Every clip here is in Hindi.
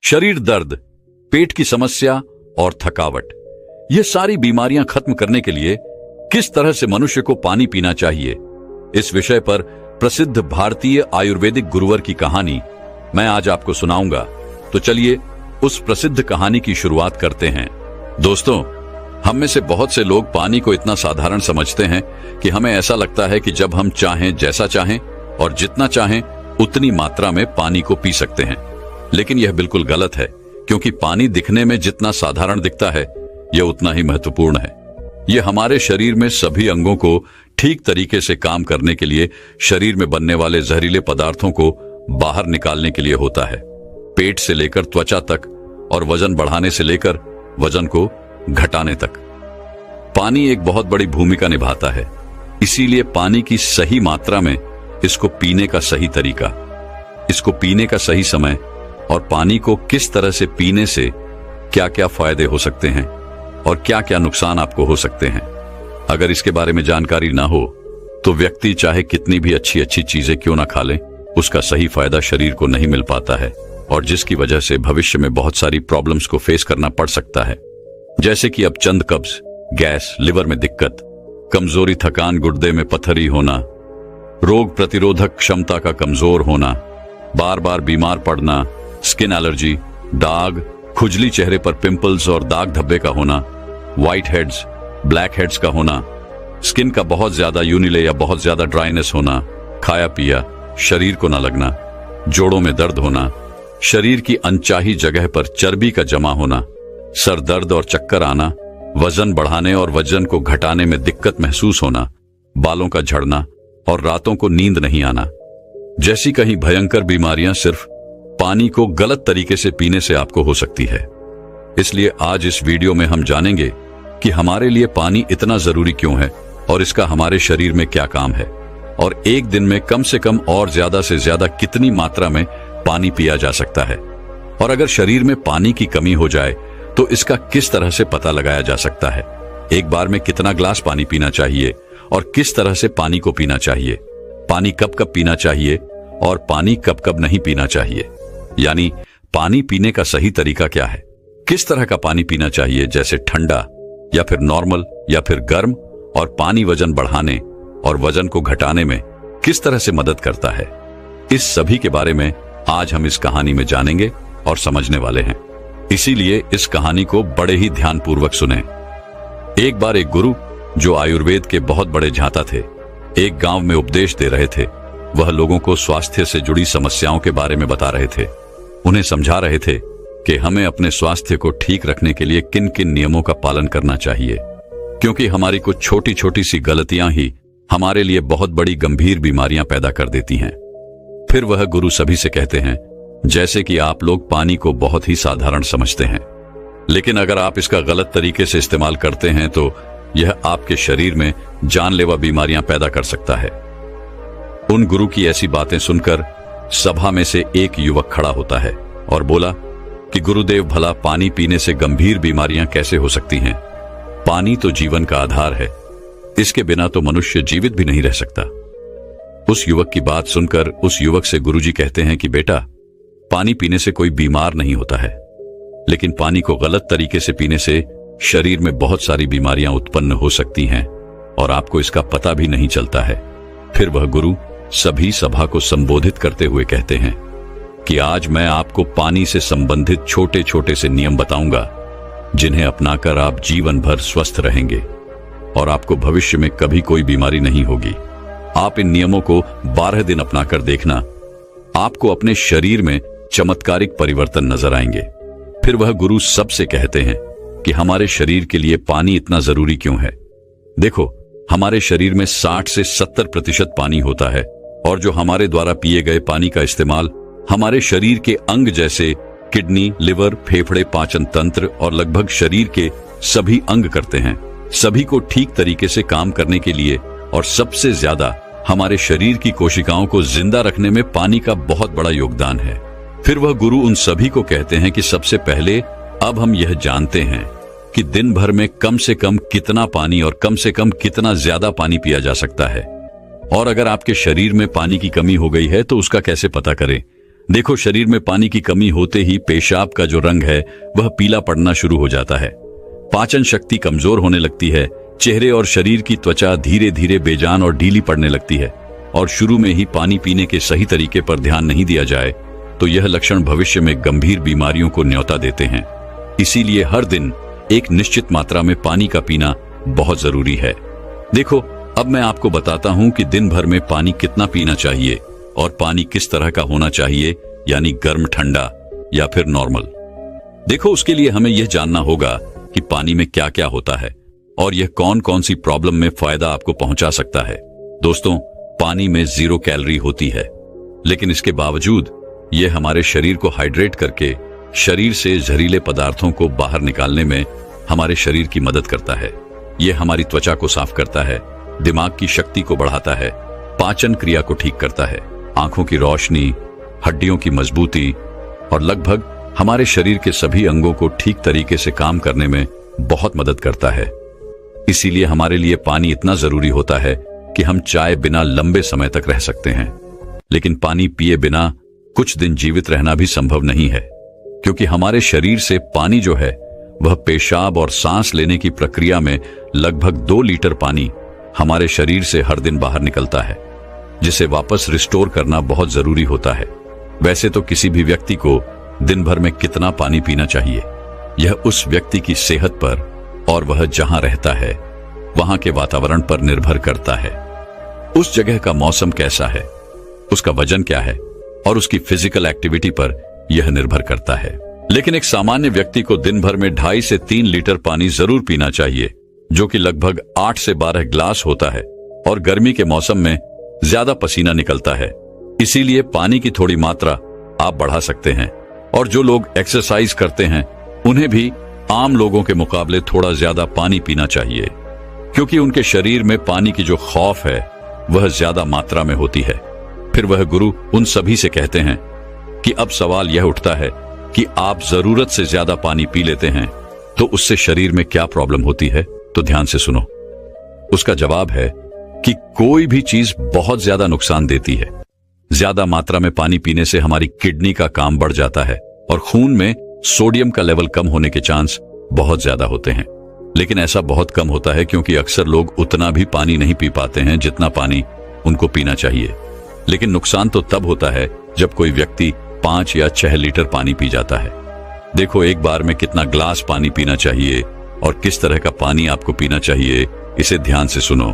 शरीर दर्द, पेट की समस्या और थकावट, ये सारी बीमारियां खत्म करने के लिए किस तरह से मनुष्य को पानी पीना चाहिए, इस विषय पर प्रसिद्ध भारतीय आयुर्वेदिक गुरुवर की कहानी मैं आज आपको सुनाऊंगा। तो चलिए उस प्रसिद्ध कहानी की शुरुआत करते हैं। दोस्तों, हम में से बहुत से लोग पानी को इतना साधारण समझते हैं कि हमें ऐसा लगता है कि जब हम चाहें, जैसा चाहें और जितना चाहें उतनी मात्रा में पानी को पी सकते हैं। लेकिन यह बिल्कुल गलत है, क्योंकि पानी दिखने में जितना साधारण दिखता है यह उतना ही महत्वपूर्ण है। यह हमारे शरीर में सभी अंगों को ठीक तरीके से काम करने के लिए, शरीर में बनने वाले जहरीले पदार्थों को बाहर निकालने के लिए होता है। पेट से लेकर त्वचा तक और वजन बढ़ाने से लेकर वजन को घटाने तक पानी एक बहुत बड़ी भूमिका निभाता है। इसीलिए पानी की सही मात्रा में, इसको पीने का सही तरीका, इसको पीने का सही समय और पानी को किस तरह से पीने से क्या क्या फायदे हो सकते हैं और क्या क्या नुकसान आपको हो सकते हैं, अगर इसके बारे में जानकारी ना हो तो व्यक्ति चाहे कितनी भी अच्छी अच्छी चीजें क्यों ना खा ले, उसका सही फायदा शरीर को नहीं मिल पाता है और जिसकी वजह से भविष्य में बहुत सारी प्रॉब्लम्स को फेस करना पड़ सकता है। जैसे कि अब चंद कब्ज, गैस, लिवर में दिक्कत, कमजोरी, थकान, गुर्दे में पथरी होना, रोग प्रतिरोधक क्षमता का कमजोर होना, बार बार बीमार पड़ना, स्किन एलर्जी, दाग, खुजली, चेहरे पर पिंपल्स और दाग धब्बे का होना, व्हाइट हेड्स, ब्लैक हेड्स का होना, स्किन का बहुत ज्यादा यूनिले या बहुत ज्यादा ड्राइनेस होना, खाया पिया शरीर को न लगना, जोड़ों में दर्द होना, शरीर की अनचाही जगह पर चर्बी का जमा होना, सर दर्द और चक्कर आना, वजन बढ़ाने और वजन को घटाने में दिक्कत महसूस होना, बालों का झड़ना और रातों को नींद नहीं आना जैसी कई भयंकर बीमारियां सिर्फ पानी को गलत तरीके से पीने से आपको हो सकती है। इसलिए आज इस वीडियो में हम जानेंगे कि हमारे लिए पानी इतना जरूरी क्यों है और इसका हमारे शरीर में क्या काम है और एक दिन में कम से कम और ज्यादा से ज्यादा कितनी मात्रा में पानी पिया जा सकता है, और अगर शरीर में पानी की कमी हो जाए तो इसका किस तरह से पता लगाया जा सकता है। एक बार में कितना ग्लास पानी पीना चाहिए और किस तरह से पानी को पीना चाहिए, पानी कब कब पीना चाहिए और पानी कब कब नहीं पीना चाहिए, यानी पानी पीने का सही तरीका क्या है, किस तरह का पानी पीना चाहिए, जैसे ठंडा या फिर नॉर्मल या फिर गर्म, और पानी वजन बढ़ाने और वजन को घटाने में किस तरह से मदद करता है। इस सभी के बारे में आज हम इस कहानी में जानेंगे और समझने वाले हैं। इसीलिए इस कहानी को बड़े ही ध्यानपूर्वक सुने। एक बार एक गुरु, जो आयुर्वेद के बहुत बड़े झांता थे, एक गांव में उपदेश दे रहे थे। वह लोगों को स्वास्थ्य से जुड़ी समस्याओं के बारे में बता रहे थे। उन्हें समझा रहे थे कि हमें अपने स्वास्थ्य को ठीक रखने के लिए किन किन नियमों का पालन करना चाहिए, क्योंकि हमारी कुछ छोटी छोटी सी गलतियां ही हमारे लिए बहुत बड़ी गंभीर बीमारियां पैदा कर देती हैं। फिर वह गुरु सभी से कहते हैं, जैसे कि आप लोग पानी को बहुत ही साधारण समझते हैं, लेकिन अगर आप इसका गलत तरीके से इस्तेमाल करते हैं तो यह आपके शरीर में जानलेवा बीमारियां पैदा कर सकता है। उन गुरु की ऐसी बातें सुनकर सभा में से एक युवक खड़ा होता है और बोला कि गुरुदेव, भला पानी पीने से गंभीर बीमारियां कैसे हो सकती हैं? पानी तो जीवन का आधार है, इसके बिना तो मनुष्य जीवित भी नहीं रह सकता। उस युवक की बात सुनकर उस युवक से गुरुजी कहते हैं कि बेटा, पानी पीने से कोई बीमार नहीं होता है, लेकिन पानी को गलत तरीके से पीने से शरीर में बहुत सारी बीमारियां उत्पन्न हो सकती हैं और आपको इसका पता भी नहीं चलता है। फिर वह गुरु सभी सभा को संबोधित करते हुए कहते हैं कि आज मैं आपको पानी से संबंधित छोटे छोटे से नियम बताऊंगा, जिन्हें अपनाकर आप जीवन भर स्वस्थ रहेंगे और आपको भविष्य में कभी कोई बीमारी नहीं होगी। आप इन नियमों को 12 दिन अपनाकर देखना, आपको अपने शरीर में चमत्कारिक परिवर्तन नजर आएंगे। फिर वह गुरु सबसे कहते हैं कि हमारे शरीर के लिए पानी इतना जरूरी क्यों है। देखो, हमारे शरीर में 60 से 70% पानी होता है और जो हमारे द्वारा पिए गए पानी का इस्तेमाल हमारे शरीर के अंग जैसे किडनी, लिवर, फेफड़े, पाचन तंत्र और लगभग शरीर के सभी अंग करते हैं। सभी को ठीक तरीके से काम करने के लिए और सबसे ज्यादा हमारे शरीर की कोशिकाओं को जिंदा रखने में पानी का बहुत बड़ा योगदान है। फिर वह गुरु उन सभी को कहते हैं कि सबसे पहले अब हम यह जानते हैं कि दिन भर में कम से कम कितना पानी और कम से कम कितना ज्यादा पानी पिया जा सकता है, और अगर आपके शरीर में पानी की कमी हो गई है तो उसका कैसे पता करें। देखो, शरीर में पानी की कमी होते ही पेशाब का जो रंग है वह पीला पड़ना शुरू हो जाता है। पाचन शक्ति कमजोर होने लगती है। चेहरे और शरीर की त्वचा धीरे धीरे बेजान और ढीली पड़ने लगती है। और शुरू में ही पानी पीने के सही तरीके पर ध्यान नहीं दिया जाए तो यह लक्षण भविष्य में गंभीर बीमारियों को न्योता देते हैं। इसीलिए हर दिन एक निश्चित मात्रा में पानी का पीना बहुत जरूरी है। देखो, अब मैं आपको बताता हूं कि दिन भर में पानी कितना पीना चाहिए और पानी किस तरह का होना चाहिए, यानी गर्म, ठंडा या फिर नॉर्मल। देखो, उसके लिए हमें यह जानना होगा कि पानी में क्या क्या होता है और यह कौन कौन सी प्रॉब्लम में फायदा आपको पहुंचा सकता है। दोस्तों, पानी में 0 कैलोरी होती है, लेकिन इसके बावजूद यह हमारे शरीर को हाइड्रेट करके शरीर से जहरीले पदार्थों को बाहर निकालने में हमारे शरीर की मदद करता है। यह हमारी त्वचा को साफ करता है, दिमाग की शक्ति को बढ़ाता है, पाचन क्रिया को ठीक करता है, आंखों की रोशनी, हड्डियों की मजबूती और लगभग हमारे शरीर के सभी अंगों को ठीक तरीके से काम करने में बहुत मदद करता है। इसीलिए हमारे लिए पानी इतना जरूरी होता है कि हम चाय बिना लंबे समय तक रह सकते हैं, लेकिन पानी पिए बिना कुछ दिन जीवित रहना भी संभव नहीं है, क्योंकि हमारे शरीर से पानी जो है वह पेशाब और सांस लेने की प्रक्रिया में लगभग 2 लीटर पानी हमारे शरीर से हर दिन बाहर निकलता है, जिसे वापस रिस्टोर करना बहुत जरूरी होता है। वैसे तो किसी भी व्यक्ति को दिन भर में कितना पानी पीना चाहिए, यह उस व्यक्ति की सेहत पर और वह जहां रहता है वहां के वातावरण पर निर्भर करता है। उस जगह का मौसम कैसा है, उसका वजन क्या है और उसकी फिजिकल एक्टिविटी पर यह निर्भर करता है। लेकिन एक सामान्य व्यक्ति को दिन भर में 2.5 से 3 लीटर पानी जरूर पीना चाहिए, जो कि लगभग 8 से 12 ग्लास होता है। और गर्मी के मौसम में ज्यादा पसीना निकलता है, इसीलिए पानी की थोड़ी मात्रा आप बढ़ा सकते हैं। और जो लोग एक्सरसाइज करते हैं उन्हें भी आम लोगों के मुकाबले थोड़ा ज्यादा पानी पीना चाहिए, क्योंकि उनके शरीर में पानी की जो खौफ है वह ज्यादा मात्रा में होती है। फिर वह गुरु उन सभी से कहते हैं कि अब सवाल यह उठता है कि आप जरूरत से ज्यादा पानी पी लेते हैं तो उससे शरीर में क्या प्रॉब्लम होती है। तो ध्यान से सुनो। उसका जवाब है कि कोई भी चीज बहुत ज्यादा नुकसान देती है। ज्यादा मात्रा में पानी पीने से हमारी किडनी का काम बढ़ जाता है और खून में सोडियम का लेवल कम होने के चांस बहुत ज्यादा होते हैं। लेकिन ऐसा बहुत कम होता है, क्योंकि अक्सर लोग उतना भी पानी नहीं पी पाते हैं जितना पानी उनको पीना चाहिए। लेकिन नुकसान तो तब होता है जब कोई व्यक्ति 5 या 6 लीटर पानी पी जाता है। देखो, एक बार में कितना ग्लास पानी पीना चाहिए और किस तरह का पानी आपको पीना चाहिए, इसे ध्यान से सुनो।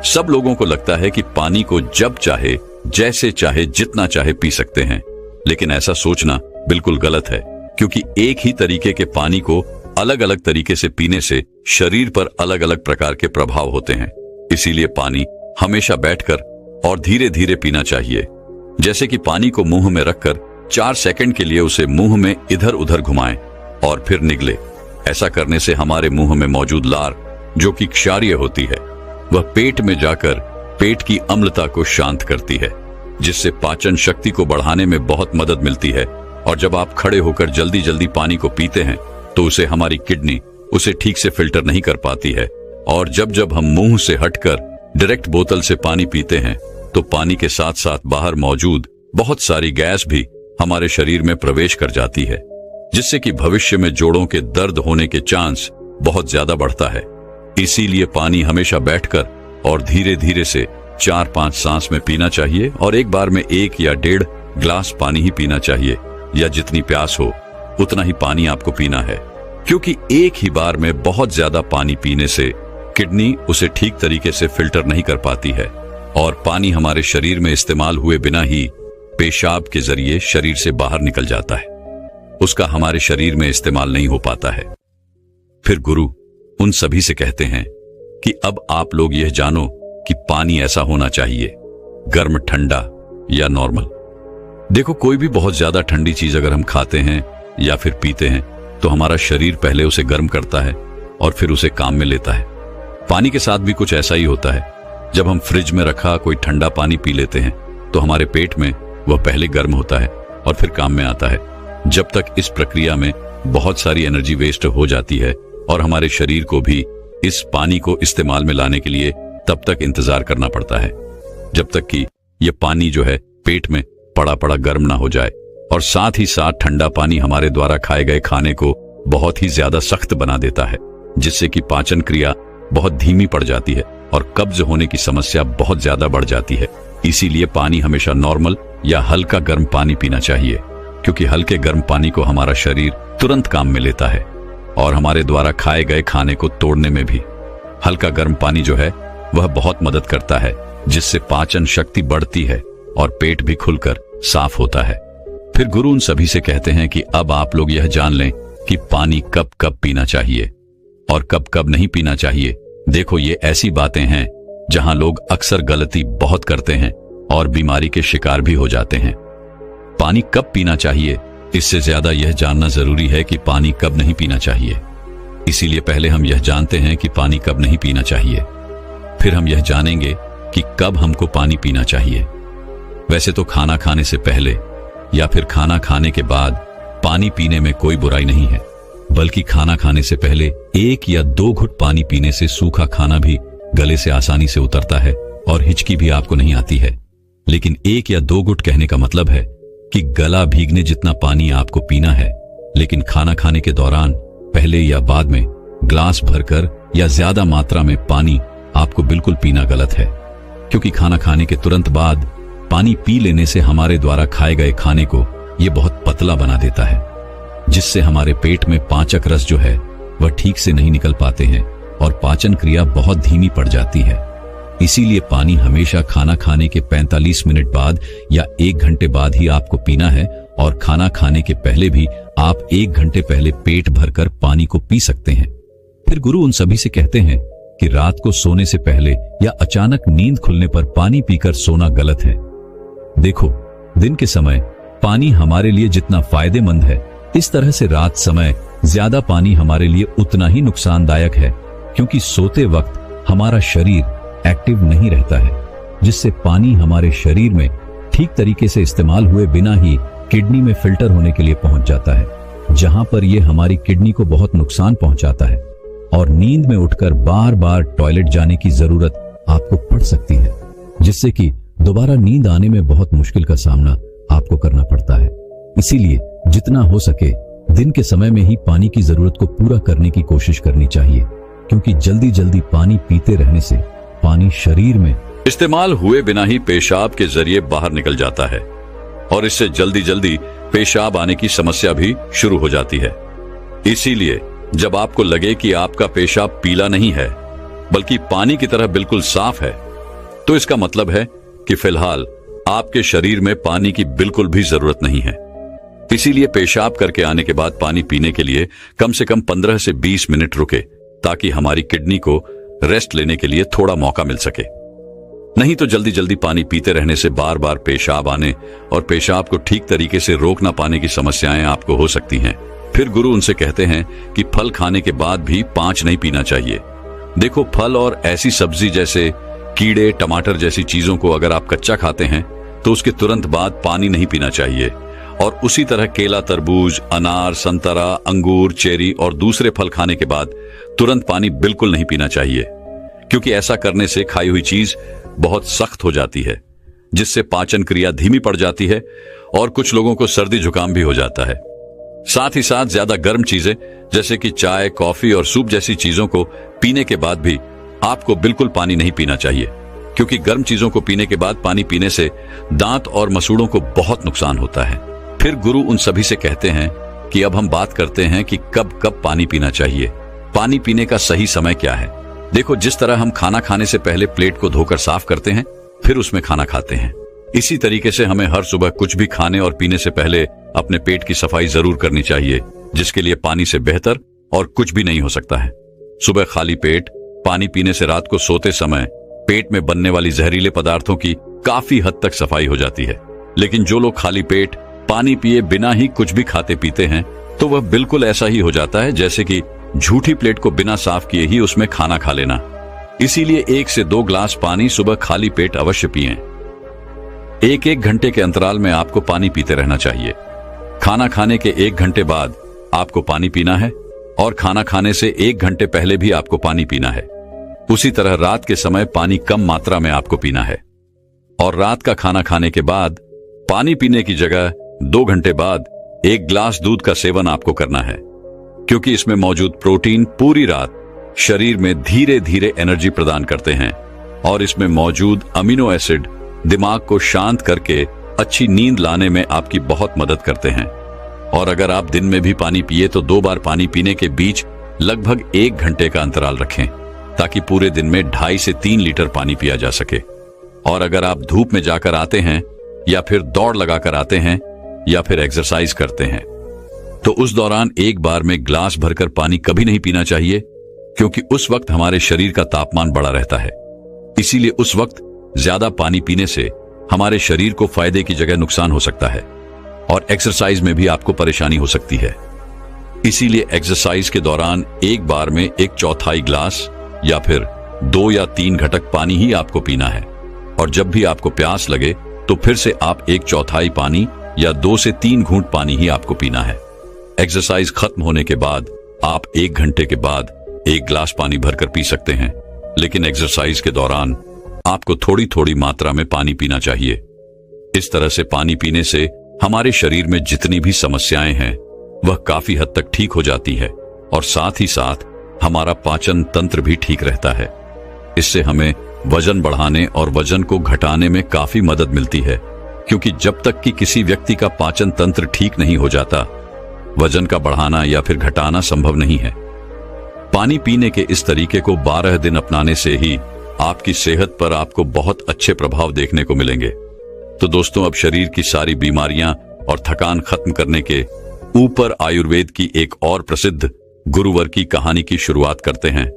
सब लोगों को लगता है कि पानी को जब चाहे, जैसे चाहे, जितना चाहे पी सकते हैं, लेकिन ऐसा सोचना बिल्कुल गलत है, क्योंकि एक ही तरीके के पानी को अलग अलग तरीके से पीने से शरीर पर अलग अलग प्रकार के प्रभाव होते हैं। इसीलिए पानी हमेशा बैठकर और धीरे धीरे पीना चाहिए। जैसे कि पानी को मुंह में रखकर 4 सेकंड के लिए उसे मुंह में इधर उधर घुमाएं और फिर निगले। ऐसा करने से हमारे मुंह में मौजूद लार, जो कि क्षारीय होती है, वह पेट में जाकर पेट की अम्लता को शांत करती है, जिससे पाचन शक्ति को बढ़ाने में बहुत मदद मिलती है। और जब आप खड़े होकर जल्दी जल्दी पानी को पीते हैं तो उसे हमारी किडनी उसे ठीक से फिल्टर नहीं कर पाती है। और जब जब हम मुंह से हटकर डायरेक्ट बोतल से पानी पीते हैं तो पानी के साथ साथ बाहर मौजूद बहुत सारी गैस भी हमारे शरीर में प्रवेश कर जाती है, जिससे कि भविष्य में जोड़ों के दर्द होने के चांस बहुत ज्यादा बढ़ता है। इसीलिए पानी हमेशा बैठकर और धीरे धीरे से 4-5 सांस में पीना चाहिए और एक बार में 1 या 1.5 ग्लास पानी ही पीना चाहिए, या जितनी प्यास हो उतना ही पानी आपको पीना है। क्योंकि एक ही बार में बहुत ज्यादा पानी पीने से किडनी उसे ठीक तरीके से फिल्टर नहीं कर पाती है और पानी हमारे शरीर में इस्तेमाल हुए बिना ही पेशाब के जरिए शरीर से बाहर निकल जाता है, उसका हमारे शरीर में इस्तेमाल नहीं हो पाता है। फिर गुरु उन सभी से कहते हैं कि अब आप लोग यह जानो कि पानी ऐसा होना चाहिए, गर्म, ठंडा या नॉर्मल। देखो, कोई भी बहुत ज्यादा ठंडी चीज अगर हम खाते हैं या फिर पीते हैं तो हमारा शरीर पहले उसे गर्म करता है और फिर उसे काम में लेता है। पानी के साथ भी कुछ ऐसा ही होता है। जब हम फ्रिज में रखा कोई ठंडा पानी पी लेते हैं तो हमारे पेट में वह पहले गर्म होता है और फिर काम में आता है। जब तक इस प्रक्रिया में बहुत सारी एनर्जी वेस्ट हो जाती है और हमारे शरीर को भी इस पानी को इस्तेमाल में लाने के लिए तब तक इंतजार करना पड़ता है, जब तक कि यह पानी जो है पेट में पड़ा पड़ा गर्म ना हो जाए, और साथ ही साथ ठंडा पानी हमारे द्वारा खाए गए खाने को बहुत ही ज्यादा सख्त बना देता है, जिससे कि पाचन क्रिया बहुत धीमी पड़ जाती है और कब्ज होने की समस्या बहुत ज्यादा बढ़ जाती है। इसीलिए पानी हमेशा नॉर्मल या हल्का गर्म पानी पीना चाहिए, क्योंकि हल्के गर्म पानी को हमारा शरीर तुरंत काम में लेता है और हमारे द्वारा खाए गए खाने को तोड़ने में भी हल्का गर्म पानी जो है वह बहुत मदद करता है, जिससे पाचन शक्ति बढ़ती है और पेट भी खुलकर साफ होता है। फिर गुरु उन सभी से कहते हैं कि अब आप लोग यह जान लें कि पानी कब कब पीना चाहिए और कब कब नहीं पीना चाहिए। देखो, ये ऐसी बातें हैं जहां लोग अक्सर गलती बहुत करते हैं और बीमारी के शिकार भी हो जाते हैं। पानी कब पीना चाहिए, इससे ज्यादा यह जानना जरूरी है कि पानी कब नहीं पीना चाहिए। इसीलिए पहले हम यह जानते हैं कि पानी कब नहीं पीना चाहिए, फिर हम यह जानेंगे कि कब हमको पानी पीना चाहिए। वैसे तो खाना खाने से पहले या फिर खाना खाने के बाद पानी पीने में कोई बुराई नहीं है, बल्कि खाना खाने से पहले 1 या 2 घुट पानी पीने से सूखा खाना भी गले से आसानी से उतरता है और हिचकी भी आपको नहीं आती है। लेकिन 1 या 2 घुट कहने का मतलब है कि गला भीगने जितना पानी आपको पीना है, लेकिन खाना खाने के दौरान पहले या बाद में ग्लास भरकर या ज्यादा मात्रा में पानी आपको बिल्कुल पीना गलत है, क्योंकि खाना खाने के तुरंत बाद पानी पी लेने से हमारे द्वारा खाए गए खाने को यह बहुत पतला बना देता है, जिससे हमारे पेट में पाचक रस जो है वह ठीक से नहीं निकल पाते हैं और पाचन क्रिया बहुत धीमी पड़ जाती है। इसीलिए पानी हमेशा खाना खाने के 45 मिनट बाद या 1 घंटे बाद ही आपको पीना है, और खाना खाने के पहले भी आप 1 घंटे पहले पेट भरकर पानी को पी सकते हैं। फिर गुरु उन सभी से कहते हैं कि रात को सोने से पहले या अचानक नींद खुलने पर पानी पीकर सोना गलत है। देखो, दिन के समय पानी हमारे लिए जितना फायदेमंद है, इस तरह से रात समय ज्यादा पानी हमारे लिए उतना ही नुकसानदायक है, क्योंकि सोते वक्त हमारा शरीर एक्टिव नहीं रहता है, जिससे पानी हमारे शरीर में ठीक तरीके से इस्तेमाल हुए बिना ही किडनी में फिल्टर होने के लिए पहुंच जाता है, जहां पर यह हमारी किडनी को बहुत नुकसान पहुंचाता है और नींद में उठकर बार बार टॉयलेट जाने की जरूरत आपको पड़ सकती है, जिससे कि दोबारा नींद आने में बहुत मुश्किल का सामना आपको करना पड़ता है। इसीलिए जितना हो सके दिन के समय में ही पानी की जरूरत को पूरा करने की कोशिश करनी चाहिए, क्योंकि जल्दी जल्दी पानी पीते रहने से पानी शरीर में इस्तेमाल हुए बिना ही पेशाब के जरिए बाहर निकल जाता है और इससे जल्दी जल्दी पेशाब आने की समस्या भी शुरू हो जाती है। इसीलिए जब आपको लगे कि आपका पेशाब पीला नहीं है बल्कि पानी की तरह बिल्कुल साफ है, तो इसका मतलब है कि फिलहाल आपके शरीर में पानी की बिल्कुल भी जरूरत नहीं है। इसीलिए पेशाब करके आने के बाद पानी पीने के लिए कम से कम 15 से 20 मिनट रुके, ताकि हमारी किडनी को रेस्ट लेने के लिए थोड़ा मौका मिल सके। नहीं तो जल्दी जल्दी पानी पीते रहने से बार बार पेशाब आने और पेशाब को ठीक तरीके से रोक ना पाने की समस्याएं आपको हो सकती हैं। फिर गुरु उनसे कहते हैं कि फल खाने के बाद भी 5 नहीं पीना चाहिए। देखो, फल और ऐसी सब्जी जैसे कीड़े, टमाटर जैसी चीजों को अगर आप कच्चा खाते हैं तो उसके तुरंत बाद पानी नहीं पीना चाहिए, और उसी तरह केला, तरबूज, अनार, संतरा, अंगूर, चेरी और दूसरे फल खाने के बाद तुरंत पानी बिल्कुल नहीं पीना चाहिए, क्योंकि ऐसा करने से खाई हुई चीज बहुत सख्त हो जाती है, जिससे पाचन क्रिया धीमी पड़ जाती है और कुछ लोगों को सर्दी जुकाम भी हो जाता है। साथ ही साथ ज्यादा गर्म चीजें जैसे कि चाय, कॉफी और सूप जैसी चीजों को पीने के बाद भी आपको बिल्कुल पानी नहीं पीना चाहिए, क्योंकि गर्म चीजों को पीने के बाद पानी पीने से दांत और मसूड़ों को बहुत नुकसान होता है। फिर गुरु उन सभी से कहते हैं कि अब हम बात करते हैं कि कब कब पानी पीना चाहिए। पानी पीने का सही समय क्या है? देखो, जिस तरह हम खाना खाने से पहले प्लेट को धोकर साफ करते हैं, फिर उसमें खाना खाते हैं, इसी तरीके से हमें हर सुबह कुछ भी खाने और पीने से पहले अपने पेट की सफाई जरूर करनी चाहिए, जिसके लिए पानी से बेहतर और कुछ भी नहीं हो सकता है। सुबह खाली पेट पानी पीने से रात को सोते समय पेट में बनने वाली जहरीले पदार्थों की काफी हद तक सफाई हो जाती है। लेकिन जो लोग खाली पेट पानी पिए बिना ही कुछ भी खाते पीते हैं, तो वह बिल्कुल ऐसा ही हो जाता है जैसे कि झूठी प्लेट को बिना साफ किए ही उसमें खाना खा लेना। इसीलिए 1 से 2 ग्लास पानी सुबह खाली पेट अवश्य पिएं। 1-1 घंटे के अंतराल में आपको पानी पीते रहना चाहिए। खाना खाने के 1 घंटे बाद आपको पानी पीना है और खाना खाने से 1 घंटे पहले भी आपको पानी पीना है। उसी तरह रात के समय पानी कम मात्रा में आपको पीना है और रात का खाना खाने के बाद पानी पीने की जगह 2 घंटे बाद 1 गिलास दूध का सेवन आपको करना है, क्योंकि इसमें मौजूद प्रोटीन पूरी रात शरीर में धीरे धीरे एनर्जी प्रदान करते हैं और इसमें मौजूद अमीनो एसिड दिमाग को शांत करके अच्छी नींद लाने में आपकी बहुत मदद करते हैं। और अगर आप दिन में भी पानी पिए तो 2 बार पानी पीने के बीच लगभग 1 घंटे का अंतराल रखें, ताकि पूरे दिन में 2.5 से 3 लीटर पानी पिया जा सके। और अगर आप धूप में जाकर आते हैं या फिर दौड़ लगाकर आते हैं या फिर एक्सरसाइज करते हैं तो उस दौरान एक बार में ग्लास भरकर पानी कभी नहीं पीना चाहिए, क्योंकि उस वक्त हमारे शरीर का तापमान बढ़ा रहता है। इसीलिए उस वक्त ज्यादा पानी पीने से हमारे शरीर को फायदे की जगह नुकसान हो सकता है और एक्सरसाइज में भी आपको परेशानी हो सकती है। इसीलिए एक्सरसाइज के दौरान एक बार में 1/4 गिलास या फिर 2 या 3 घटक पानी ही आपको पीना है। और जब भी आपको प्यास लगे तो फिर से आप 1/4 पानी या 2 से 3 घूंट पानी ही आपको पीना है। एक्सरसाइज खत्म होने के बाद आप 1 घंटे के बाद 1 गिलास पानी भरकर पी सकते हैं, लेकिन एक्सरसाइज के दौरान आपको थोड़ी थोड़ी मात्रा में पानी पीना चाहिए। इस तरह से पानी पीने से हमारे शरीर में जितनी भी समस्याएं हैं वह काफी हद तक ठीक हो जाती है और साथ ही साथ हमारा पाचन तंत्र भी ठीक रहता है। इससे हमें वजन बढ़ाने और वजन को घटाने में काफी मदद मिलती है, क्योंकि जब तक कि किसी व्यक्ति का पाचन तंत्र ठीक नहीं हो जाता, वजन का बढ़ाना या फिर घटाना संभव नहीं है। पानी पीने के इस तरीके को 12 दिन अपनाने से ही आपकी सेहत पर आपको बहुत अच्छे प्रभाव देखने को मिलेंगे। तो दोस्तों, अब शरीर की सारी बीमारियां और थकान खत्म करने के ऊपर आयुर्वेद की एक और प्रसिद्ध गुरुवर की कहानी की शुरुआत करते हैं।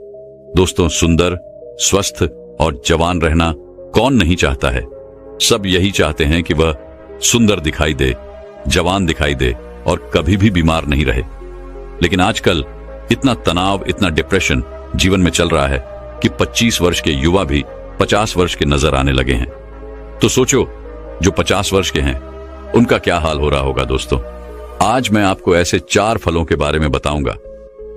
दोस्तों, सुंदर, स्वस्थ और जवान रहना कौन नहीं चाहता है। सब यही चाहते हैं कि वह सुंदर दिखाई दे, जवान दिखाई दे और कभी भी बीमार नहीं रहे। लेकिन आजकल इतना तनाव, इतना डिप्रेशन जीवन में चल रहा है कि 25 वर्ष के युवा भी 50 वर्ष के नजर आने लगे हैं। तो सोचो, जो 50 वर्ष के हैं उनका क्या हाल हो रहा होगा। दोस्तों, आज मैं आपको ऐसे 4 फलों के बारे में बताऊंगा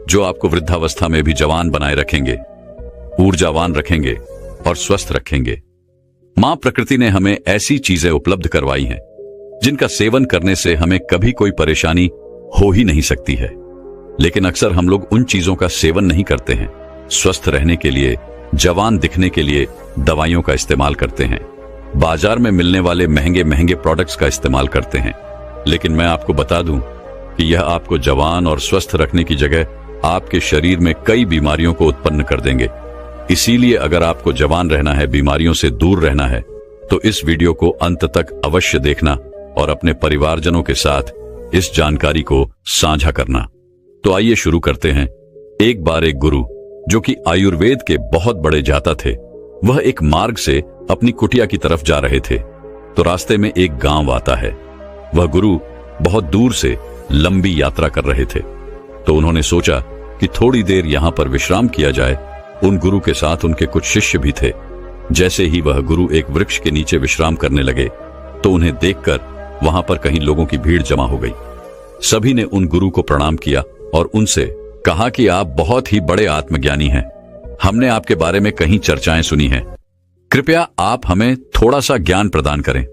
जो आपको वृद्धावस्था में भी जवान बनाए रखेंगे, ऊर्जावान रखेंगे और स्वस्थ रखेंगे। मां प्रकृति ने हमें ऐसी चीजें उपलब्ध करवाई हैं जिनका सेवन करने से हमें कभी कोई परेशानी हो ही नहीं सकती है। लेकिन अक्सर हम लोग उन चीजों का सेवन नहीं करते हैं। स्वस्थ रहने के लिए, जवान दिखने के लिए दवाइयों का इस्तेमाल करते हैं, बाजार में मिलने वाले महंगे महंगे प्रोडक्ट्स का इस्तेमाल करते हैं। लेकिन मैं आपको बता दूं कि यह आपको जवान और स्वस्थ रखने की जगह आपके शरीर में कई बीमारियों को उत्पन्न कर देंगे। इसीलिए अगर आपको जवान रहना है, बीमारियों से दूर रहना है, तो इस वीडियो को अंत तक अवश्य देखना और अपने परिवारजनों के साथ इस जानकारी को साझा करना। तो आइए शुरू करते हैं। एक बार एक गुरु, जो कि आयुर्वेद के बहुत बड़े जाता थे, वह एक मार्ग से अपनी कुटिया की तरफ जा रहे थे। तो रास्ते में एक गांव आता है। वह गुरु बहुत दूर से लंबी यात्रा कर रहे थे, तो उन्होंने सोचा कि थोड़ी देर यहां पर विश्राम किया जाए। उन गुरु के साथ उनके कुछ शिष्य भी थे। जैसे ही वह गुरु एक वृक्ष के नीचे विश्राम करने लगे तो उन्हें देखकर वहां पर कहीं लोगों की भीड़ जमा हो गई। सभी ने उन गुरु को प्रणाम किया और उनसे कहा कि आप बहुत ही बड़े आत्मज्ञानी हैं। हमने आपके बारे में कहीं चर्चाएं सुनी हैं। कृपया आप हमें थोड़ा सा ज्ञान प्रदान करें।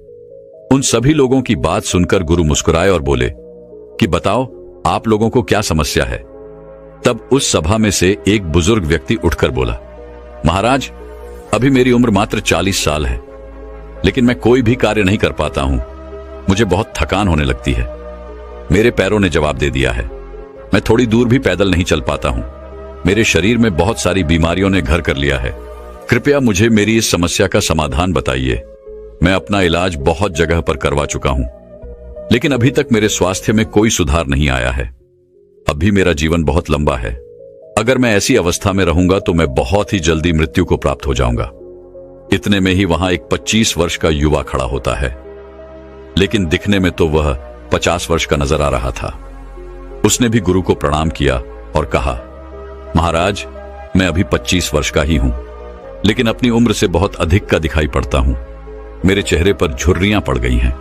उन सभी लोगों की बात सुनकर गुरु मुस्कुराए और बोले कि बताओ, आप लोगों को क्या समस्या है। तब उस सभा में से एक बुजुर्ग व्यक्ति उठकर बोला, महाराज, अभी मेरी उम्र मात्र 40 साल है, लेकिन मैं कोई भी कार्य नहीं कर पाता हूं। मुझे बहुत थकान होने लगती है। मेरे पैरों ने जवाब दे दिया है। मैं थोड़ी दूर भी पैदल नहीं चल पाता हूं। मेरे शरीर में बहुत सारी बीमारियों ने घर कर लिया है। कृपया मुझे मेरी इस समस्या का समाधान बताइए। मैं अपना इलाज बहुत जगह पर करवा चुका हूं, लेकिन अभी तक मेरे स्वास्थ्य में कोई सुधार नहीं आया है। अभी मेरा जीवन बहुत लंबा है। अगर मैं ऐसी अवस्था में रहूंगा तो मैं बहुत ही जल्दी मृत्यु को प्राप्त हो जाऊंगा। इतने में ही वहां एक 25 वर्ष का युवा खड़ा होता है, लेकिन दिखने में तो वह 50 वर्ष का नजर आ रहा था। उसने भी गुरु को प्रणाम किया और कहा, महाराज, मैं अभी 25 वर्ष का ही हूं, लेकिन अपनी उम्र से बहुत अधिक का दिखाई पड़ता हूं। मेरे चेहरे पर झुर्रियां पड़ गई हैं।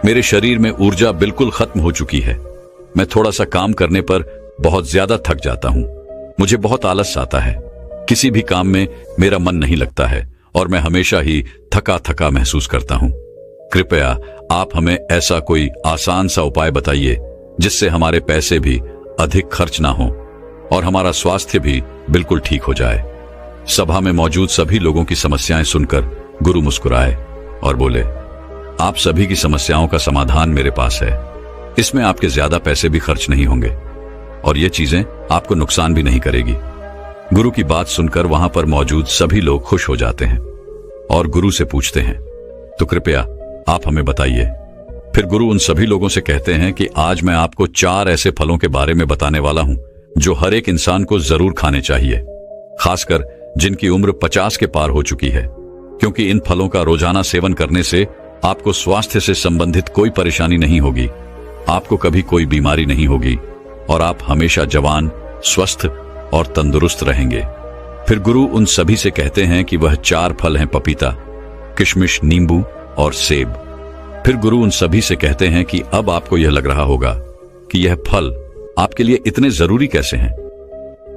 मेरे शरीर में ऊर्जा बिल्कुल खत्म हो चुकी है। मैं थोड़ा सा काम करने पर बहुत ज्यादा थक जाता हूं। मुझे बहुत आलस आता है। किसी भी काम में मेरा मन नहीं लगता है और मैं हमेशा ही थका थका महसूस करता हूं। कृपया आप हमें ऐसा कोई आसान सा उपाय बताइए जिससे हमारे पैसे भी अधिक खर्च ना हो और हमारा स्वास्थ्य भी बिल्कुल ठीक हो जाए। सभा में मौजूद सभी लोगों की समस्याएं सुनकर गुरु मुस्कुराए और बोले, आप सभी की समस्याओं का समाधान मेरे पास है। इसमें आपके ज्यादा पैसे भी खर्च नहीं होंगे और ये चीजें आपको नुकसान भी नहीं करेगी। गुरु की बात सुनकर वहां पर मौजूद सभी लोग खुश हो जाते हैं और गुरु से पूछते हैं, तो कृपया आप हमें बताइए। फिर गुरु उन सभी लोगों से कहते हैं कि आज मैं आपको 4 ऐसे फलों के बारे में बताने वाला हूं जो हर एक इंसान को जरूर खाने चाहिए, खासकर जिनकी उम्र 50 के पार हो चुकी है, क्योंकि इन फलों का रोजाना सेवन करने से आपको स्वास्थ्य से संबंधित कोई परेशानी नहीं होगी, आपको कभी कोई बीमारी नहीं होगी और आप हमेशा जवान, स्वस्थ और तंदुरुस्त रहेंगे। फिर गुरु उन सभी से कहते हैं कि वह 4 फल हैं, पपीता, किशमिश, नींबू और सेब। फिर गुरु उन सभी से कहते हैं कि अब आपको यह लग रहा होगा कि यह फल आपके लिए इतने जरूरी कैसे हैं,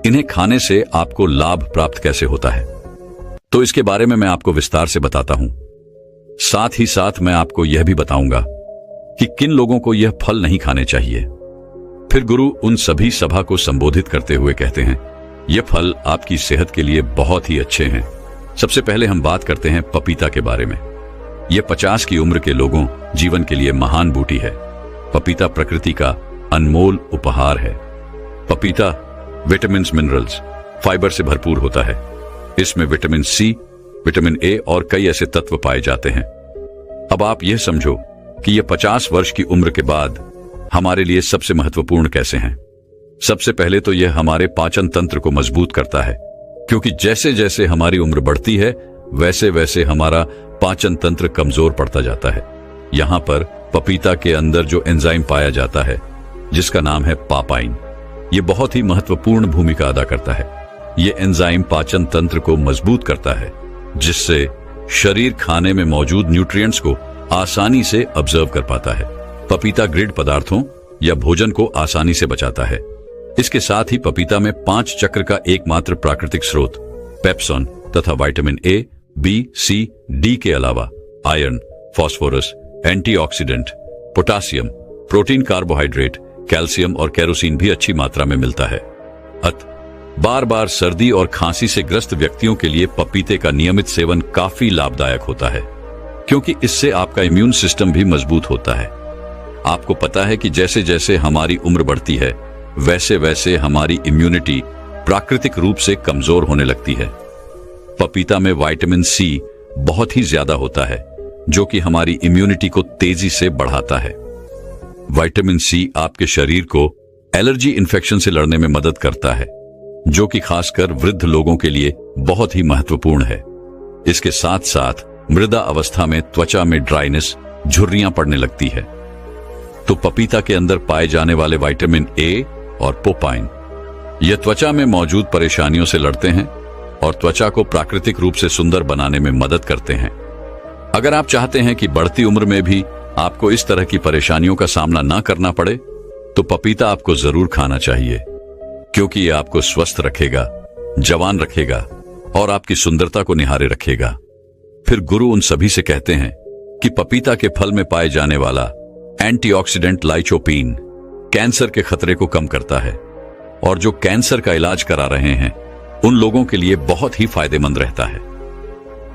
इन्हें खाने से आपको लाभ प्राप्त कैसे होता है। तो इसके बारे में मैं आपको विस्तार से बताता हूं। साथ ही साथ मैं आपको यह भी बताऊंगा कि किन लोगों को यह फल नहीं खाने चाहिए। फिर गुरु उन सभी सभा को संबोधित करते हुए कहते हैं, यह फल आपकी सेहत के लिए बहुत ही अच्छे हैं। सबसे पहले हम बात करते हैं पपीता के बारे में। यह 50 की उम्र के लोगों जीवन के लिए महान बूटी है। पपीता प्रकृति का अनमोल उपहार है। पपीता विटामिन, मिनरल्स, फाइबर से भरपूर होता है। इसमें विटामिन सी, विटामिन ए और कई ऐसे तत्व पाए जाते हैं। अब आप यह समझो कि यह 50 वर्ष की उम्र के बाद हमारे लिए सबसे महत्वपूर्ण कैसे हैं। सबसे पहले तो यह हमारे पाचन तंत्र को मजबूत करता है, क्योंकि जैसे जैसे हमारी उम्र बढ़ती है वैसे वैसे हमारा पाचन तंत्र कमजोर पड़ता जाता है। यहां पर पपीता के अंदर जो एंजाइम पाया जाता है जिसका नाम है पापाइन, यह बहुत ही महत्वपूर्ण भूमिका अदा करता है। यह एंजाइम पाचन तंत्र को मजबूत करता है, जिससे शरीर खाने में मौजूद न्यूट्रिएंट्स को आसानी से ऑब्जर्व कर पाता है। पपीता ग्रिड पदार्थों या भोजन को आसानी से बचाता है। इसके साथ ही पपीता में 5 चक्र का एकमात्र प्राकृतिक स्रोत पेप्सोन तथा vitamin A, B, C, D के अलावा iron, phosphorus, antioxidant, potassium, protein, carbohydrate, calcium और केरोसिन भी अच्छी मात्रा में मिलता है। बार बार सर्दी और खांसी से ग्रस्त व्यक्तियों के लिए पपीते का नियमित सेवन काफी लाभदायक होता है, क्योंकि इससे आपका इम्यून सिस्टम भी मजबूत होता है। आपको पता है कि जैसे जैसे हमारी उम्र बढ़ती है वैसे वैसे हमारी इम्यूनिटी प्राकृतिक रूप से कमजोर होने लगती है। पपीता में विटामिन सी बहुत ही ज्यादा होता है, जो कि हमारी इम्यूनिटी को तेजी से बढ़ाता है। विटामिन सी आपके शरीर को एलर्जी इन्फेक्शन से लड़ने में मदद करता है, जो कि खासकर वृद्ध लोगों के लिए बहुत ही महत्वपूर्ण है। इसके साथ साथ मृदा अवस्था में त्वचा में ड्राइनेस, झुर्रियां पड़ने लगती है। तो पपीता के अंदर पाए जाने वाले विटामिन ए और पोपाइन यह त्वचा में मौजूद परेशानियों से लड़ते हैं और त्वचा को प्राकृतिक रूप से सुंदर बनाने में मदद करते हैं। अगर आप चाहते हैं कि बढ़ती उम्र में भी आपको इस तरह की परेशानियों का सामना ना करना पड़े, तो पपीता आपको जरूर खाना चाहिए, क्योंकि यह आपको स्वस्थ रखेगा, जवान रखेगा और आपकी सुंदरता को निहारे रखेगा। फिर गुरु उन सभी से कहते हैं कि पपीता के फल में पाए जाने वाला एंटीऑक्सीडेंट लाइकोपीन कैंसर के खतरे को कम करता है और जो कैंसर का इलाज करा रहे हैं उन लोगों के लिए बहुत ही फायदेमंद रहता है।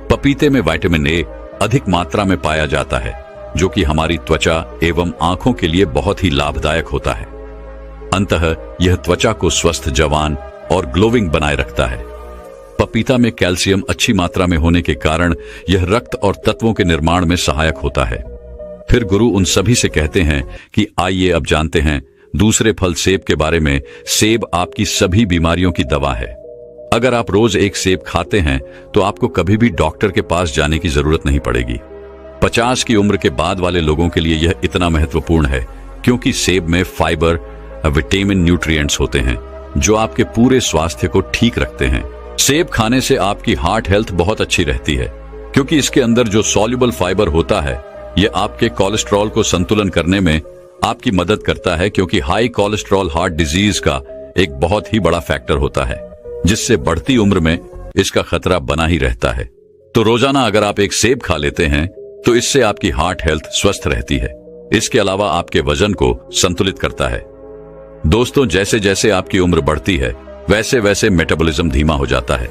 पपीते में विटामिन ए अधिक मात्रा में पाया जाता है, जो कि हमारी त्वचा एवं आंखों के लिए बहुत ही लाभदायक होता है। अंततः यह त्वचा को स्वस्थ, जवान और ग्लोविंग बनाए रखता है। पपीता में कैल्शियम अच्छी मात्रा में होने के कारण यह रक्त और तत्वों के निर्माण में सहायक होता है। फिर गुरु उन सभी से कहते हैं कि आइए अब जानते हैं दूसरे फल सेब के बारे में। सेब आपकी सभी बीमारियों की दवा है। अगर आप रोज एक सेब खाते हैं तो आपको कभी भी डॉक्टर के पास जाने की जरूरत नहीं पड़ेगी। 50 की उम्र के बाद वाले लोगों के लिए यह इतना महत्वपूर्ण है क्योंकि सेब में फाइबर, विटामिन, न्यूट्रिएंट्स होते हैं जो आपके पूरे स्वास्थ्य को ठीक रखते हैं। सेब खाने से आपकी हार्ट हेल्थ बहुत अच्छी रहती है, क्योंकि इसके अंदर जो सॉल्युबल फाइबर होता है यह आपके कोलेस्ट्रॉल को संतुलन करने में आपकी मदद करता है, क्योंकि हाई कोलेस्ट्रॉल हार्ट डिजीज का एक बहुत ही बड़ा फैक्टर होता है, जिससे बढ़ती उम्र में इसका खतरा बना ही रहता है। तो रोजाना अगर आप एक सेब खा लेते हैं तो इससे आपकी हार्ट हेल्थ स्वस्थ रहती है। इसके अलावा आपके वजन को संतुलित करता है। दोस्तों, जैसे जैसे आपकी उम्र बढ़ती है वैसे वैसे मेटाबॉलिज्म धीमा हो जाता है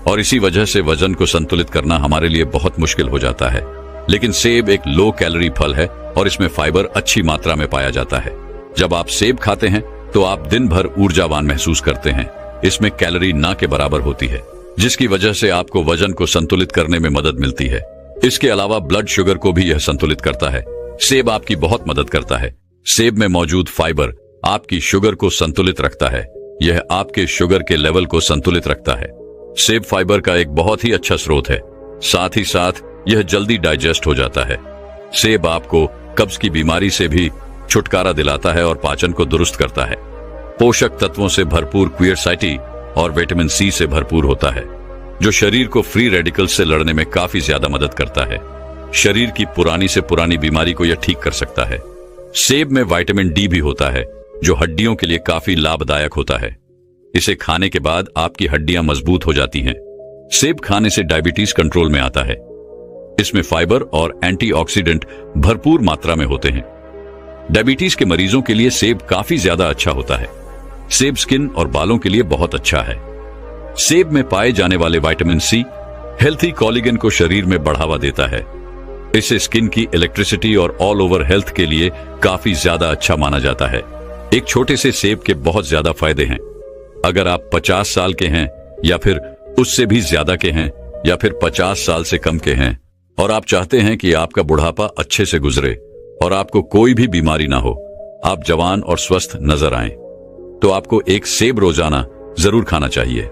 और इसी वजह से वजन को संतुलित करना हमारे लिए बहुत मुश्किल हो जाता है। लेकिन सेब एक लो कैलोरी फल है और इसमें फाइबर अच्छी मात्रा में पाया जाता है। जब आप सेब खाते हैं तो आप दिन भर ऊर्जावान महसूस करते हैं। इसमें कैलोरी ना के बराबर होती है, जिसकी वजह से आपको वजन को संतुलित करने में मदद मिलती है। इसके अलावा ब्लड शुगर को भी यह संतुलित करता है। सेब आपकी बहुत मदद करता है। सेब में मौजूद फाइबर आपकी शुगर को संतुलित रखता है। यह आपके शुगर के लेवल को संतुलित रखता है। सेब फाइबर का एक बहुत ही अच्छा स्रोत है। साथ ही साथ यह जल्दी डाइजेस्ट हो जाता है। सेब आपको कब्ज की बीमारी से भी छुटकारा दिलाता है और पाचन को दुरुस्त करता है। पोषक तत्वों से भरपूर क्वियरसाइटी और विटामिन सी से भरपूर होता है, जो शरीर को फ्री रेडिकल्स से लड़ने में काफी ज्यादा मदद करता है। शरीर की पुरानी से पुरानी बीमारी को यह ठीक कर सकता है। सेब में विटामिन डी भी होता है, जो हड्डियों के लिए काफी लाभदायक होता है। इसे खाने के बाद आपकी हड्डियां मजबूत हो जाती हैं। सेब खाने से डायबिटीज कंट्रोल में आता है। इसमें फाइबर और एंटीऑक्सीडेंट भरपूर मात्रा में होते हैं। डायबिटीज के मरीजों के लिए सेब काफी ज्यादा अच्छा होता है। सेब स्किन और बालों के लिए बहुत अच्छा है। सेब में पाए जाने वाले विटामिन सी हेल्थी कोलेजन को शरीर में बढ़ावा देता है। इसे स्किन की इलेक्ट्रिसिटी और ऑल ओवर हेल्थ के लिए काफी ज्यादा अच्छा माना जाता है। एक छोटे से सेब के बहुत ज्यादा फायदे हैं। अगर आप 50 साल के हैं या फिर उससे भी ज्यादा के हैं या फिर 50 साल से कम के हैं और आप चाहते हैं कि आपका बुढ़ापा अच्छे से गुजरे और आपको कोई भी बीमारी ना हो, आप जवान और स्वस्थ नजर आएं, तो आपको एक सेब रोजाना जरूर खाना चाहिए।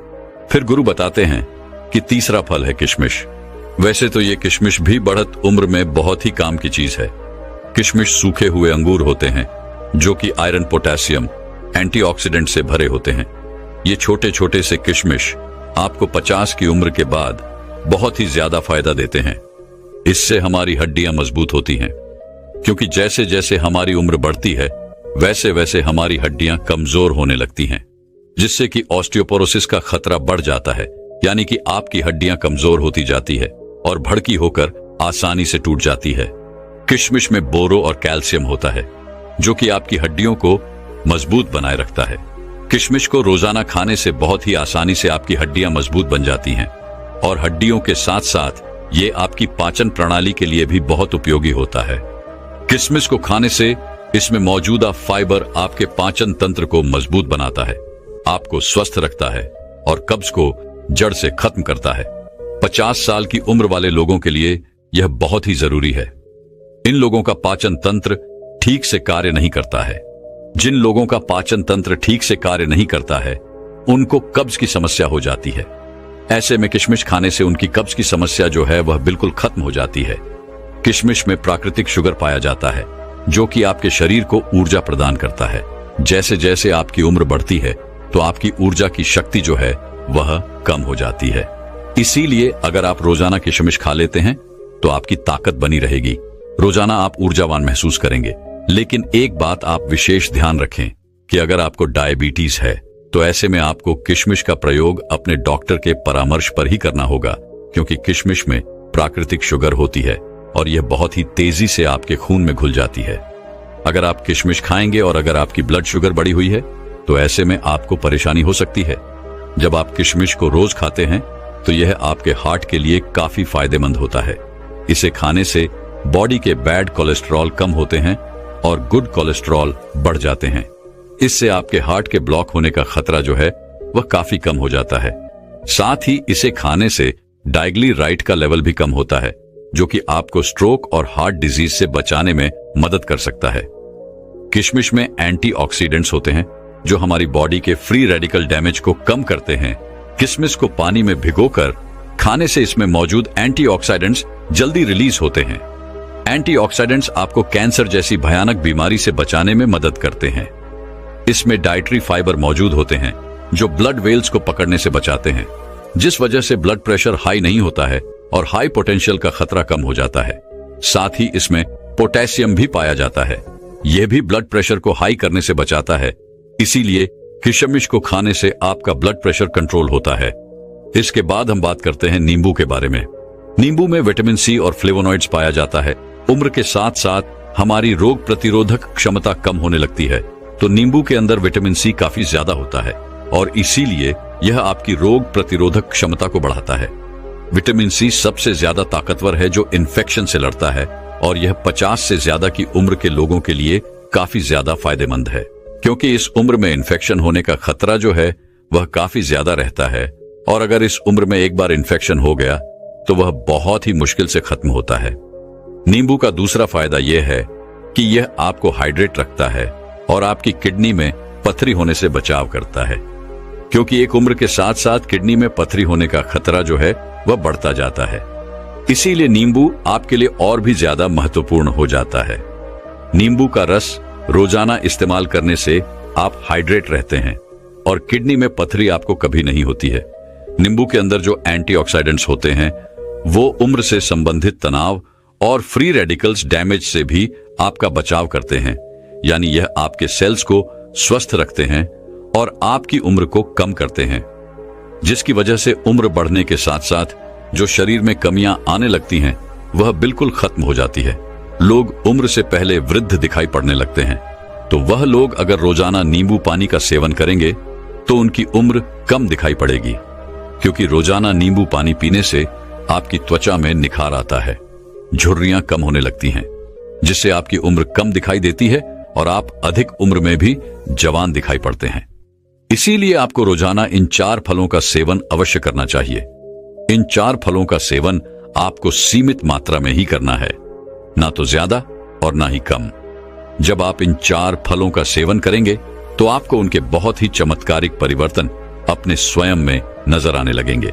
फिर गुरु बताते हैं कि तीसरा फल है किशमिश। वैसे तो ये किशमिश भी बढ़त उम्र में बहुत ही काम की चीज है। किशमिश सूखे हुए अंगूर होते हैं जो कि आयरन, पोटेशियम, एंटीऑक्सीडेंट से भरे होते हैं। ये छोटे छोटे से किशमिश आपको 50 की उम्र के बाद बहुत ही ज्यादा फायदा देते हैं। इससे हमारी हड्डियां मजबूत होती हैं, क्योंकि जैसे जैसे हमारी उम्र बढ़ती है वैसे वैसे हमारी हड्डियां कमजोर होने लगती हैं, जिससे कि ऑस्टियोपोरोसिस का खतरा बढ़ जाता है। यानी कि आपकी हड्डियां कमजोर होती जाती है और भड़की होकर आसानी से टूट जाती है। किशमिश में बोरो और कैल्शियम होता है, जो कि आपकी हड्डियों को मजबूत बनाए रखता है। किशमिश को रोजाना खाने से बहुत ही आसानी से आपकी हड्डियां मजबूत बन जाती हैं और हड्डियों के साथ साथ ये आपकी पाचन प्रणाली के लिए भी बहुत उपयोगी होता है। किशमिश को खाने से इसमें मौजूदा फाइबर आपके पाचन तंत्र को मजबूत बनाता है, आपको स्वस्थ रखता है और कब्ज को जड़ से खत्म करता है। 50 साल की उम्र वाले लोगों के लिए यह बहुत ही जरूरी है। इन लोगों का पाचन तंत्र ठीक से कार्य नहीं करता है। जिन लोगों का पाचन तंत्र ठीक से कार्य नहीं करता है उनको कब्ज की समस्या हो जाती है। ऐसे में किशमिश खाने से उनकी कब्ज की समस्या जो है वह बिल्कुल खत्म हो जाती है। किशमिश में प्राकृतिक शुगर पाया जाता है, जो कि आपके शरीर को ऊर्जा प्रदान करता है। जैसे जैसे आपकी उम्र बढ़ती है तो आपकी ऊर्जा की शक्ति जो है वह कम हो जाती है। इसीलिए अगर आप रोजाना किशमिश खा लेते हैं तो आपकी ताकत बनी रहेगी, रोजाना आप ऊर्जावान महसूस करेंगे। लेकिन एक बात आप विशेष ध्यान रखें कि अगर आपको डायबिटीज है तो ऐसे में आपको किशमिश का प्रयोग अपने डॉक्टर के परामर्श पर ही करना होगा, क्योंकि किशमिश में प्राकृतिक शुगर होती है और यह बहुत ही तेजी से आपके खून में घुल जाती है। अगर आप किशमिश खाएंगे और अगर आपकी ब्लड शुगर बढ़ी हुई है तो ऐसे में आपको परेशानी हो सकती है। जब आप किशमिश को रोज खाते हैं तो यह आपके हार्ट के लिए काफी फायदेमंद होता है। इसे खाने से बॉडी के बैड कोलेस्ट्रॉल कम होते हैं और गुड कोलेस्ट्रॉल बढ़ जाते हैं। इससे आपके हार्ट के ब्लॉक होने का खतरा जो है वह काफी कम हो जाता है। साथ ही इसे खाने से डाइग्लीराइट का लेवल भी कम होता है, जो कि आपको स्ट्रोक और हार्ट डिजीज से बचाने में मदद कर सकता है। किशमिश में एंटीऑक्सीडेंट्स होते हैं जो हमारी बॉडी के फ्री रेडिकल डैमेज को कम करते हैं। किशमिश को पानी में भिगोकर खाने से इसमें मौजूद एंटीऑक्सीडेंट्स जल्दी रिलीज होते हैं। एंटीऑक्सीडेंट्स आपको कैंसर जैसी भयानक बीमारी से बचाने में मदद करते हैं। इसमें डाइटरी फाइबर मौजूद होते हैं जो ब्लड वेल्स को पकड़ने से बचाते हैं, जिस वजह से ब्लड प्रेशर हाई नहीं होता है और हाई पोटेंशियल का खतरा कम हो जाता है। साथ ही इसमें पोटेशियम भी पाया जाता है, यह भी ब्लड प्रेशर को हाई करने से बचाता है। इसीलिए किशमिश को खाने से आपका ब्लड प्रेशर कंट्रोल होता है। इसके बाद हम बात करते हैं नींबू के बारे में। नींबू में विटामिन सी और फ्लेवोनॉइड्स पाया जाता है। उम्र के साथ साथ हमारी रोग प्रतिरोधक क्षमता कम होने लगती है, तो नींबू के अंदर विटामिन सी काफी ज्यादा होता है और इसीलिए यह आपकी रोग प्रतिरोधक क्षमता को बढ़ाता है। विटामिन सी सबसे ज्यादा ताकतवर है जो इन्फेक्शन से लड़ता है और यह 50 से ज्यादा की उम्र के लोगों के लिए काफी ज्यादा फायदेमंद है, क्योंकि इस उम्र में इन्फेक्शन होने का खतरा जो है वह काफी ज्यादा रहता है और अगर इस उम्र में एक बार इन्फेक्शन हो गया तो वह बहुत ही मुश्किल से खत्म होता है। नींबू का दूसरा फायदा यह है कि यह आपको हाइड्रेट रखता है और आपकी किडनी में पथरी होने से बचाव करता है, क्योंकि एक उम्र के साथ साथ किडनी में पथरी होने का खतरा जो है वह बढ़ता जाता है। इसीलिए नींबू आपके लिए और भी ज्यादा महत्वपूर्ण हो जाता है। नींबू का रस रोजाना इस्तेमाल करने से आप हाइड्रेट रहते हैं और किडनी में पथरी आपको कभी नहीं होती है। नींबू के अंदर जो एंटीऑक्सीडेंट्स होते हैं वो उम्र से संबंधित तनाव और फ्री रेडिकल्स डैमेज से भी आपका बचाव करते हैं, यानी यह आपके सेल्स को स्वस्थ रखते हैं और आपकी उम्र को कम करते हैं, जिसकी वजह से उम्र बढ़ने के साथ साथ जो शरीर में कमियां आने लगती हैं वह बिल्कुल खत्म हो जाती है। लोग उम्र से पहले वृद्ध दिखाई पड़ने लगते हैं, तो वह लोग अगर रोजाना नींबू पानी का सेवन करेंगे तो उनकी उम्र कम दिखाई पड़ेगी, क्योंकि रोजाना नींबू पानी पीने से आपकी त्वचा में निखार आता है, झुर्रियां कम होने लगती हैं, जिससे आपकी उम्र कम दिखाई देती है और आप अधिक उम्र में भी जवान दिखाई पड़ते हैं। इसीलिए आपको रोजाना इन 4 फलों का सेवन अवश्य करना चाहिए। इन 4 फलों का सेवन आपको सीमित मात्रा में ही करना है, ना तो ज्यादा और ना ही कम। जब आप इन 4 फलों का सेवन करेंगे तो आपको उनके बहुत ही चमत्कारिक परिवर्तन अपने स्वयं में नजर आने लगेंगे।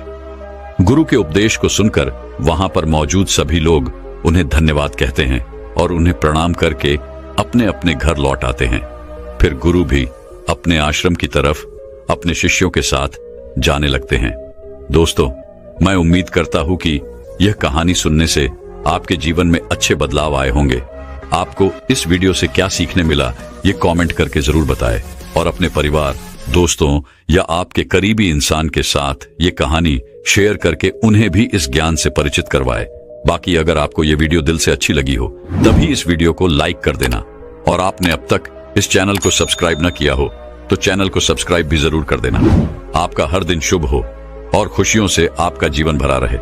गुरु के उपदेश को सुनकर वहां पर मौजूद सभी लोग उन्हें धन्यवाद कहते हैं और उन्हें प्रणाम करके अपने अपने घर लौट आते हैं। फिर गुरु भी अपने आश्रम की तरफ अपने शिष्यों के साथ जाने लगते हैं। दोस्तों, मैं उम्मीद करता हूं कि यह कहानी सुनने से आपके जीवन में अच्छे बदलाव आए होंगे। आपको इस वीडियो से क्या सीखने मिला ये कमेंट करके जरूर बताएं और अपने परिवार, दोस्तों या आपके करीबी इंसान के साथ ये कहानी शेयर करके उन्हें भी इस ज्ञान से परिचित करवाएं। बाकी अगर आपको ये वीडियो दिल से अच्छी लगी हो तभी इस वीडियो को लाइक कर देना और आपने अब तक इस चैनल को सब्सक्राइब न किया हो तो चैनल को सब्सक्राइब भी जरूर कर देना। आपका हर दिन शुभ हो और खुशियों से आपका जीवन भरा रहे।